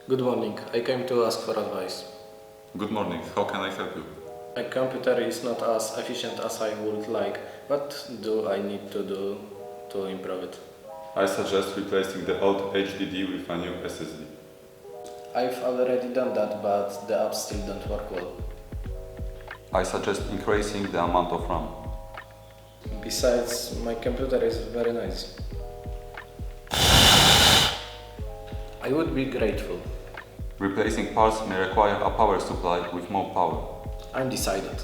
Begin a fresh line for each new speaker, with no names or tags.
Good morning. I came to ask for advice.
Good morning. How can I help you?
My computer is not as efficient as I would like. What do I need to do to improve it?
I suggest replacing the old HDD with a new SSD.
I've already done that, but the apps still don't work well.
I suggest increasing the amount of RAM.
Besides, my computer is very noisy. I would be grateful.
Replacing parts may require a power supply with more power.
I'm decided.